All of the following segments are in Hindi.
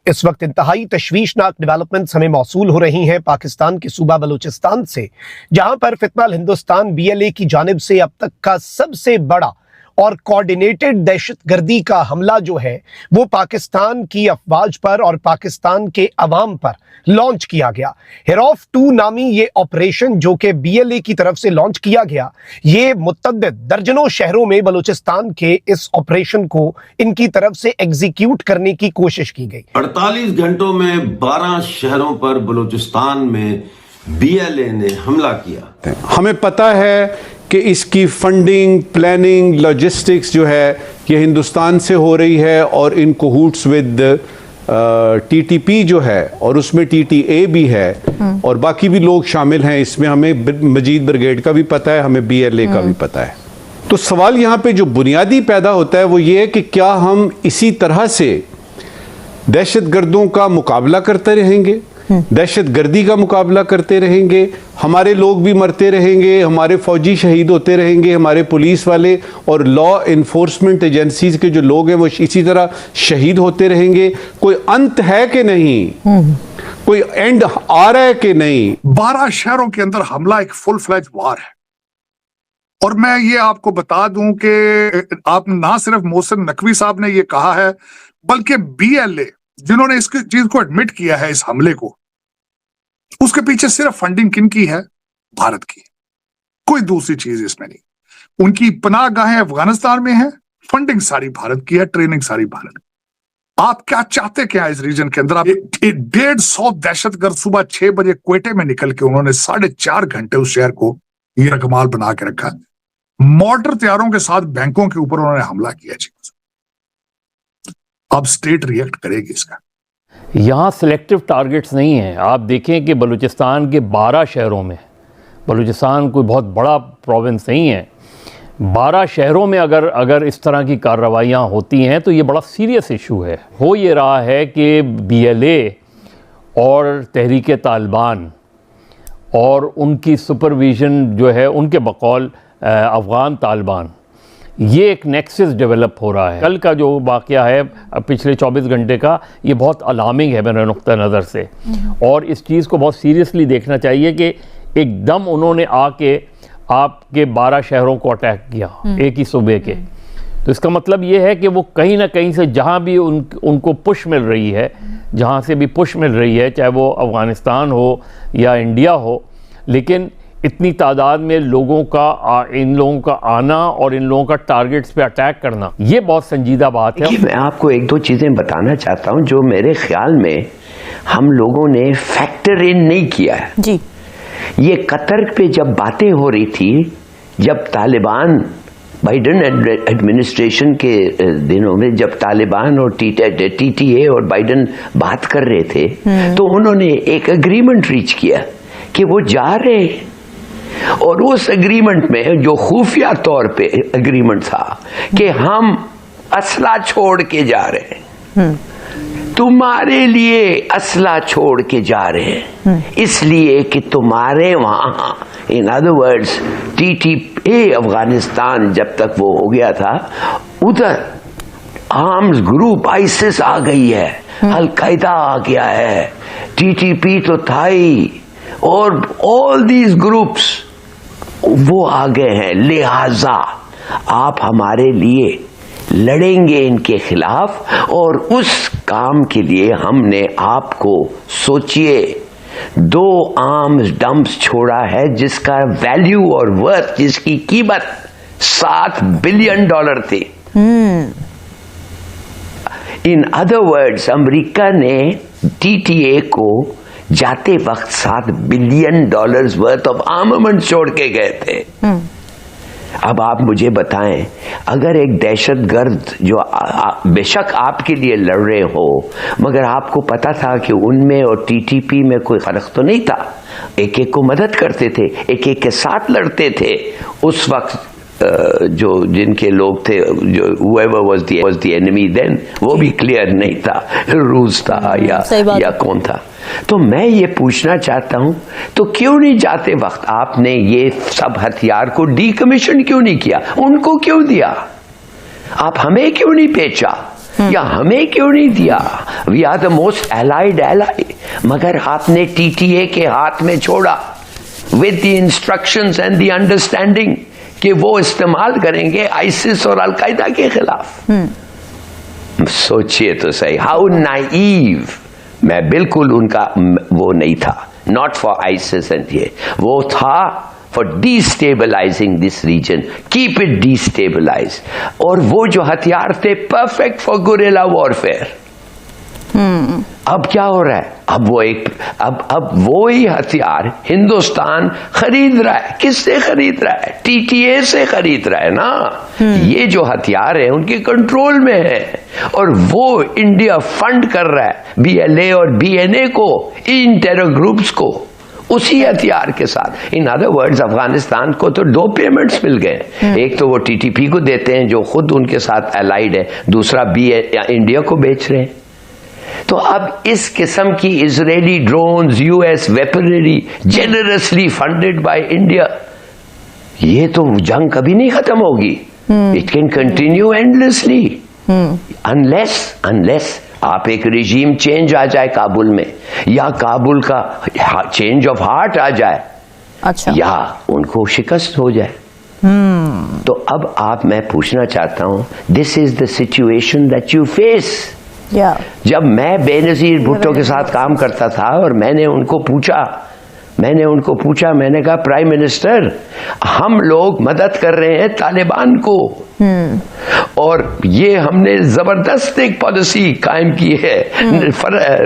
इस वक्त इंतहाई तशवीशनाक डेवलपमेंट्स हमें मौसूल हो रही हैं पाकिस्तान के सूबा बलूचिस्तान से, जहां पर फितवा हिंदुस्तान BLA की जानिब से अब तक का सबसे बड़ा और कोऑर्डिनेटेड दहशतगर्दी का हमला जो है वो पाकिस्तान की अफवाज पर और पाकिस्तान के अवाम पर लॉन्च किया गया। हिरौफ 2 नामी ये ऑपरेशन जो कि BLA की तरफ से लॉन्च किया गया, ये मुतअद्दिद दर्जनों शहरों में बलूचिस्तान के इस ऑपरेशन को इनकी तरफ से एग्जीक्यूट करने की कोशिश की गई। 48 घंटों में 12 शहरों पर बलूचिस्तान में BLA ने हमला किया। हमें पता है कि इसकी फंडिंग, प्लानिंग, लॉजिस्टिक्स जो है ये हिंदुस्तान से हो रही है और इन कोहूट्स विद TTP जो है और उसमें TTA भी है और बाकी भी लोग शामिल हैं इसमें। हमें मजीद ब्रिगेड का भी पता है, हमें BLA का भी पता है। तो सवाल यहाँ पे जो बुनियादी पैदा होता है वो ये है कि क्या हम इसी तरह से दहशतगर्दों का मुकाबला करते रहेंगे, दहशतगर्दी का मुकाबला करते रहेंगे, हमारे लोग भी मरते रहेंगे, हमारे फौजी शहीद होते रहेंगे, हमारे पुलिस वाले और लॉ इन्फोर्समेंट एजेंसीज के जो लोग हैं वो इसी तरह शहीद होते रहेंगे? कोई अंत है कि नहीं? कोई एंड आ रहा है कि नहीं? 12 शहरों के अंदर हमला एक फुल फ्लैज वार है। और मैं ये आपको बता दूं कि आप ना सिर्फ मोहसिन नकवी साहब ने ये कहा है बल्कि BLA जिन्होंने इस चीज को एडमिट किया है, इस हमले को, उसके पीछे सिर्फ फंडिंग किनकी है? भारत की। कोई दूसरी चीज इसमें नहीं। उनकी पनाहगाहें अफगानिस्तान में है, फंडिंग सारी भारत की है, ट्रेनिंग सारी भारत की। आप क्या चाहते क्या इस रीजन के अंदर? आप 150 दहशतगर्द सुबह 6 बजे क्वेटे में निकल के उन्होंने 4.5 घंटे उस शहर को ये रकमाल बना के रखा। मॉर्टर तैयारों के साथ बैंकों के ऊपर उन्होंने हमला किया। अब स्टेट रिएक्ट करेगी इसका। यहाँ सिलेक्टिव टारगेट्स नहीं हैं। आप देखें कि बलूचिस्तान के 12 शहरों में, बलूचिस्तान कोई बहुत बड़ा प्रोविंस नहीं है, 12 शहरों में अगर इस तरह की कार्रवाइयाँ होती हैं तो ये बड़ा सीरियस इशू है। हो ये रहा है कि BLA और तहरीक तालिबान और उनकी सुपरविजन जो है उनके बकौल अफ़गान तालिबान, ये एक नेक्सस डेवलप हो रहा है। कल का जो वाक़या है पिछले 24 घंटे का, ये बहुत अलार्मिंग है मेरे नुक्ता नज़र से, और इस चीज़ को बहुत सीरियसली देखना चाहिए कि एकदम उन्होंने आके आपके 12 शहरों को अटैक किया एक ही सूबे के। तो इसका मतलब ये है कि वो कहीं ना कहीं से जहाँ भी उनको पुश मिल रही है, जहाँ से भी पुश मिल रही है, चाहे वो अफ़गानिस्तान हो या इंडिया हो, लेकिन इतनी तादाद में लोगों का इन लोगों का आना और इन लोगों का टारगेट्स पे अटैक करना, ये बहुत संजीदा बात है। मैं आपको एक दो चीजें बताना चाहता हूं जो मेरे ख्याल में हम लोगों ने फैक्टर इन नहीं किया है जी। ये कतर पे जब बातें हो रही थी, जब तालिबान बाइडन एडमिनिस्ट्रेशन के दिनों में जब तालिबान और TTA और बाइडन बात कर रहे थे, तो उन्होंने एक एग्रीमेंट रीच किया कि वो जा रहे, और उस एग्रीमेंट में जो खुफिया तौर पे एग्रीमेंट था कि हम असला छोड़ के जा रहे हैं, तुम्हारे लिए असला छोड़ के जा रहे हैं, इसलिए कि तुम्हारे वहां, in other words TTP Afghanistan जब तक वो हो गया था, उधर आर्म्स ग्रुप आइसिस आ गई है, अल-कायदा आ गया है, TTP तो था ही, और ऑल दीज ग्रुप्स वो आ गए हैं, लिहाजा आप हमारे लिए लड़ेंगे इनके खिलाफ, और उस काम के लिए हमने आपको, सोचिए, 2 आर्म्स डंप्स छोड़ा है जिसका वैल्यू और वर्थ, जिसकी कीमत $7 बिलियन थी। इन अदर वर्ड्स अमेरिका ने TTA को जाते वक्त $7 बिलियन वर्थ ऑफ आर्मामेंट छोड़ के गए थे। अब आप मुझे बताएं, अगर एक दहशतगर्द जो बेशक आपके लिए लड़ रहे हो, मगर आपको पता था कि उनमें और TTP में कोई फर्क तो नहीं था, एक एक को मदद करते थे, एक एक के साथ लड़ते थे, उस वक्त जो जिनके लोग थे, जो whoever was the enemy then, वो भी क्लियर नहीं था, रूस था या कौन था। तो मैं ये पूछना चाहता हूं, तो क्यों नहीं जाते वक्त आपने ये सब हथियार को डीकमीशन क्यों नहीं किया? उनको क्यों दिया? आप हमें क्यों नहीं बेचा? या हमें क्यों नहीं दिया? We are the most allied ally, मगर आपने टीटीए के हाथ में छोड़ा with the instructions and the understanding कि वो इस्तेमाल करेंगे आईसिस और अलकायदा के खिलाफ। सोचिए तो सही, हाउ नाइव। मैं बिल्कुल उनका वो नहीं था, नॉट फॉर आईसिस एंड ये, वो था for destabilising this region, keep it destabilise. और वो जो हथियार थे परफेक्ट फॉर गुरिल्ला वॉरफेयर। अब क्या हो रहा है? अब वो ही हथियार हिंदुस्तान खरीद रहा है। किससे खरीद रहा है? टीटीए से खरीद रहा है ना। ये जो हथियार है उनके कंट्रोल में है, और वो इंडिया फंड कर रहा है बीएलए और बीएनए को, इन टेरर ग्रुप्स को, उसी हथियार के साथ। इन अदर वर्ड्स, अफगानिस्तान को तो 2 पेमेंट्स मिल गए। एक तो वो टीटीपी को देते हैं जो खुद उनके साथ अलाइड है, दूसरा इंडिया को बेच रहे हैं। तो अब इस किस्म की Israeli drones, US weaponry generously funded by India, ये तो जंग कभी नहीं खत्म होगी। It can continue endlessly unless आप एक रिजीम चेंज आ जाए काबुल में, या काबुल का चेंज ऑफ हार्ट आ जाए, अच्छा, या उनको शिकस्त हो जाए। तो अब मैं पूछना चाहता हूं, this is the situation that you face. जब मैं बेनजीर भुट्टो के साथ काम करता था और मैंने उनको पूछा, मैंने कहा प्राइम मिनिस्टर, हम लोग मदद कर रहे हैं तालिबान को, और ये हमने जबरदस्त एक पॉलिसी कायम की है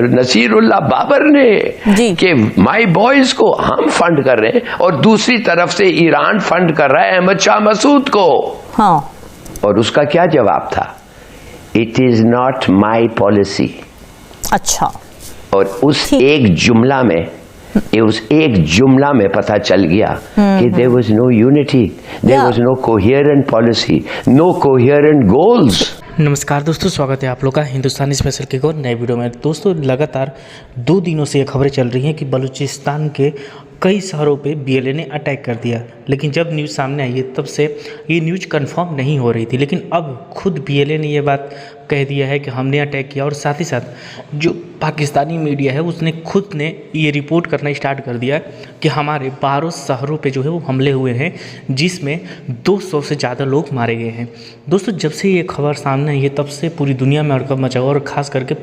नसीरुल्लाह बाबर ने कि माई बॉयज को हम फंड कर रहे हैं, और दूसरी तरफ से ईरान फंड कर रहा है अहमद शाह मसूद को। हाँ। और उसका क्या जवाब था? It is not my policy. अच्छा। और उस एक जुमला में पता चल गया कि there was no unity, there was no coherent policy, no coherent goals. नमस्कार दोस्तों, स्वागत है आप लोग का हिंदुस्तानी स्पेशल के एक नए वीडियो में। दोस्तों, लगातार 2 दिनों से ये खबरें चल रही हैं कि बलूचिस्तान के कई शहरों पे बीएलए ने अटैक कर दिया, लेकिन जब न्यूज़ सामने आई है तब से ये न्यूज़ कंफर्म नहीं हो रही थी। लेकिन अब खुद बीएलए ने ये बात कह दिया है कि हमने अटैक किया, और साथ ही साथ जो पाकिस्तानी मीडिया है उसने खुद ने ये रिपोर्ट करना स्टार्ट कर दिया कि हमारे 12 शहरों पे जो है वो हमले हुए हैं, जिसमें 200 से ज़्यादा लोग मारे गए हैं। दोस्तों, जब से ये खबर सामने आई है तब से पूरी दुनिया में हड़कंप मचा हुआ, और ख़ास करके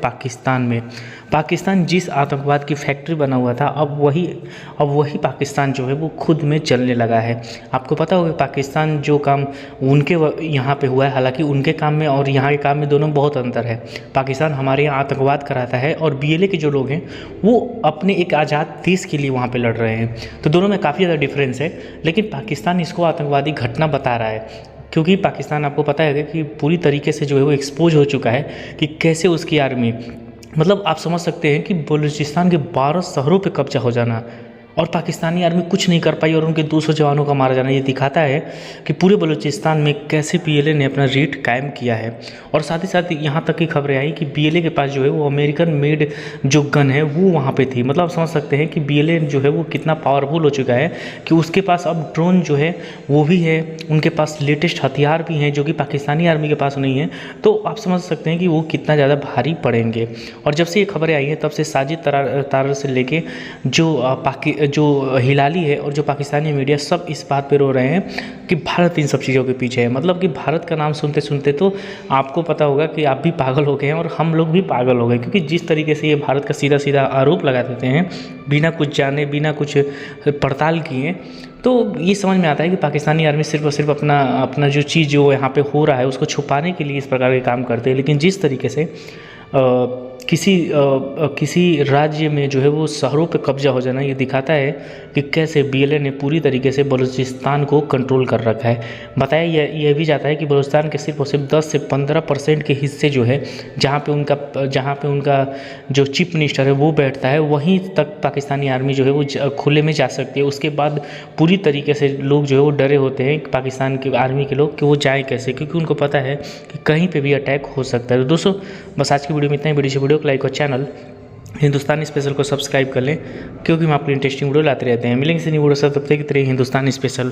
पाकिस्तान जिस आतंकवाद की फैक्ट्री बना हुआ था, अब वही पाकिस्तान जो है वो खुद में चलने लगा है। आपको पता होगा पाकिस्तान जो काम उनके यहाँ पे हुआ है, हालांकि उनके काम में और यहाँ के काम में दोनों बहुत अंतर है। पाकिस्तान हमारे यहाँ आतंकवाद कराता है, और बीएलए के जो लोग हैं वो अपने एक आज़ाद देश के लिए वहाँ पे लड़ रहे हैं। तो दोनों में काफ़ी ज़्यादा डिफरेंस है, लेकिन पाकिस्तान इसको आतंकवादी घटना बता रहा है, क्योंकि पाकिस्तान आपको पता है कि पूरी तरीके से जो है वो एक्सपोज हो चुका है कि कैसे उसकी आर्मी, मतलब आप समझ सकते हैं कि बलूचिस्तान के 12 शहरों पे कब्जा हो जाना, और पाकिस्तानी आर्मी कुछ नहीं कर पाई, और उनके 200 जवानों का मारा जाना, ये दिखाता है कि पूरे बलूचिस्तान में कैसे बीएलए ने अपना रीट कायम किया है। और साथ ही साथ यहाँ तक की खबरें आई कि बीएलए के पास जो है वो अमेरिकन मेड जो गन है वो वहाँ पे थी। मतलब आप समझ सकते हैं कि बीएलए जो है वो कितना पावरफुल हो चुका है कि उसके पास अब ड्रोन जो है वो भी है, उनके पास लेटेस्ट हथियार भी हैं जो कि पाकिस्तानी आर्मी के पास नहीं है। तो आप समझ सकते हैं कि वो कितना ज़्यादा भारी पड़ेंगे। और जब से ये खबरें आई हैं तब से साजिद तारर से लेके जो हिलाली है और जो पाकिस्तानी मीडिया, सब इस बात पे रो रहे हैं कि भारत इन सब चीज़ों के पीछे है। मतलब कि भारत का नाम सुनते सुनते तो आपको पता होगा कि आप भी पागल हो गए हैं, और हम लोग भी पागल हो गए, क्योंकि जिस तरीके से ये भारत का सीधा सीधा आरोप लगा देते हैं बिना कुछ जाने, बिना कुछ पड़ताल किए, तो ये समझ में आता है कि पाकिस्तानी आर्मी सिर्फ और सिर्फ अपना जो चीज़ जो यहाँ पे हो रहा है उसको छुपाने के लिए इस प्रकार के काम करते हैं। लेकिन जिस तरीके से किसी राज्य में जो है वो शहरों पे कब्जा हो जाना, ये दिखाता है कि कैसे बीएलए ने पूरी तरीके से बलूचिस्तान को कंट्रोल कर रखा है। बताया यह भी जाता है कि बलूचिस्तान के सिर्फ और सिर्फ 10 से 15% के हिस्से जो है जहाँ पे उनका जो चीफ मिनिस्टर है वो बैठता है, वहीं तक पाकिस्तानी आर्मी जो है वो खुले में जा सकती है। उसके बाद पूरी तरीके से लोग जो है वो डरे होते हैं पाकिस्तान की आर्मी के लोग कि वो जाए कैसे, क्योंकि उनको पता है कि कहीं पर भी अटैक हो सकता है। तो दोस्तों, बस आज की वीडियो में इतना ही। वीडियो को लाइक और चैनल हिंदुस्तानी स्पेशल को सब्सक्राइब कर लें, क्योंकि हम आपको इंटरेस्टिंग वीडियो लाते रहते हैं। मिलेंगे से न्यू वीडियो, तब तक की तरह हिंदुस्तानी स्पेशल।